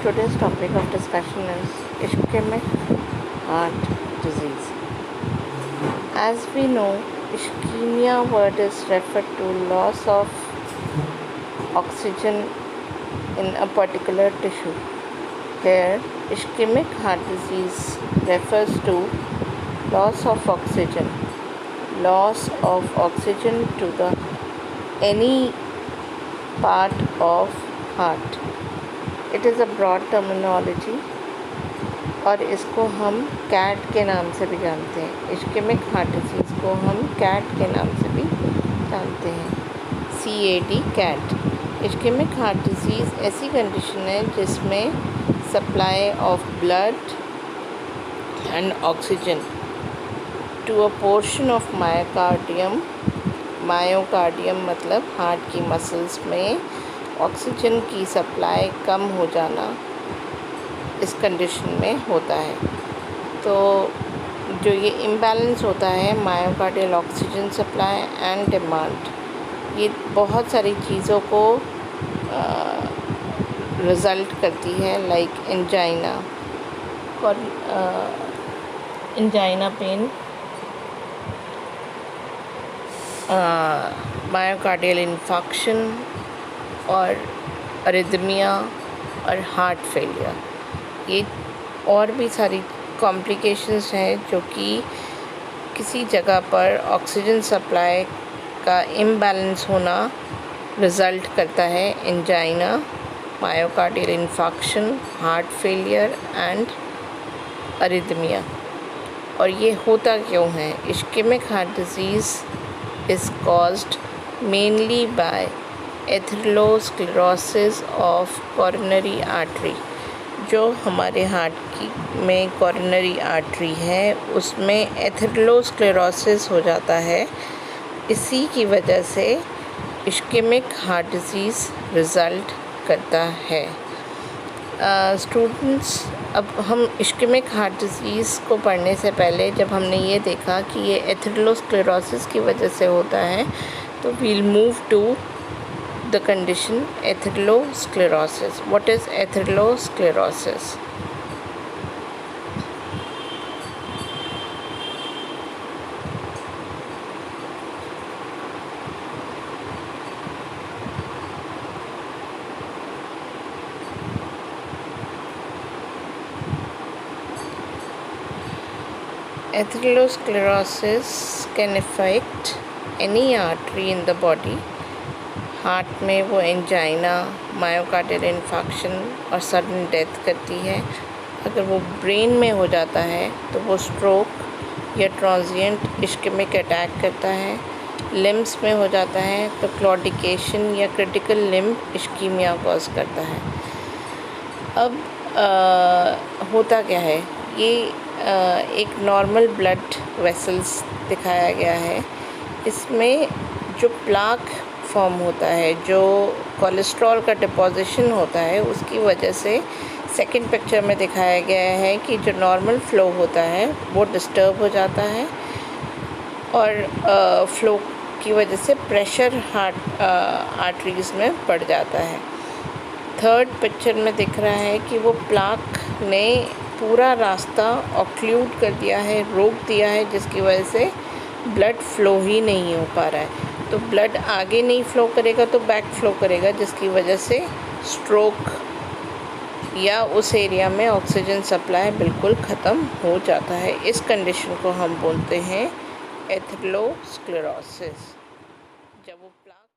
today's topic of discussion is ischemic heart disease. As we know, ischemia word is referred to loss of oxygen in a particular tissue. Here, ischemic heart disease refers to loss of oxygen to the any part of heart. It is a broad terminology और इसको हम cat के नाम से भी जानते हैं. Ischaemic heart disease को हम कैट के नाम से भी जानते हैं. CAT CAT. Ischaemic heart disease ऐसी कंडीशन है जिसमें supply of blood and oxygen to a portion of myocardium. Myocardium मतलब हार्ट की मसल्स में ऑक्सीजन की सप्लाई कम हो जाना इस कंडीशन में होता है. तो जो ये इम्बैलेंस होता है myocardial oxygen supply and demand, ये बहुत सारी चीज़ों को रिज़ल्ट करती है, लाइक एंजाइना और एंजाइना पेन, मायोकार्डियल इन्फेक्शन और अरिदमिया और हार्ट फेलियर. ये और भी सारी कॉम्प्लिकेशंस हैं जो कि किसी जगह पर ऑक्सीजन सप्लाई का इम्बैलेंस होना रिज़ल्ट करता है angina, myocardial infection, heart failure and arrhythmia. और ये होता क्यों है? Ischaemic heart disease is caused mainly by atherosclerosis of coronary artery. जो हमारे हार्ट की में कोरोनरी आर्टरी है उसमें एथेरोस्क्लेरोसिस हो जाता है. इसी की वजह से इश्केमिक हार्ट डिजीज़ रिज़ल्ट करता है. स्टूडेंट्स, अब हम इश्केमिक हार्ट डिजीज़ को पढ़ने से पहले जब हमने ये देखा कि ये एथेरोस्क्लेरोसिस की वजह से होता है तो we'll move to the condition atherosclerosis. What is atherosclerosis? Atherosclerosis can affect any artery in the body. Heart में वो एंजाइना, मायोकार्डियल इन्फेक्शन और सडन डेथ करती है. अगर वो ब्रेन में हो जाता है तो वो स्ट्रोक या ट्रांजिएंट इश्केमिक अटैक करता है. लिम्स में हो जाता है तो क्लॉडिकेशन या क्रिटिकल लिम्ब इश्कीमिया कॉज करता है. अब होता क्या है? ये एक नॉर्मल ब्लड वेसल्स दिखाया गया है. इसमें जो प्लाक फॉर्म होता है, जो कोलेस्ट्रॉल का डिपोजिशन होता है, उसकी वजह से सेकंड पिक्चर में दिखाया गया है कि जो नॉर्मल फ़्लो होता है वो डिस्टर्ब हो जाता है और फ़्लो की वजह से प्रेशर हार्ट आर्टरीज़ में बढ़ जाता है. थर्ड पिक्चर में दिख रहा है कि वो प्लाक ने पूरा रास्ता ऑक्लूड कर दिया है, रोक दिया है, जिसकी वजह से ब्लड फ़्लो ही नहीं हो पा रहा है. तो ब्लड आगे नहीं फ़्लो करेगा तो बैक फ़्लो करेगा, जिसकी वजह से स्ट्रोक या उस एरिया में ऑक्सीजन सप्लाई बिल्कुल ख़त्म हो जाता है. इस कंडीशन को हम बोलते हैं एथेरोस्क्लेरोसिस. जब वो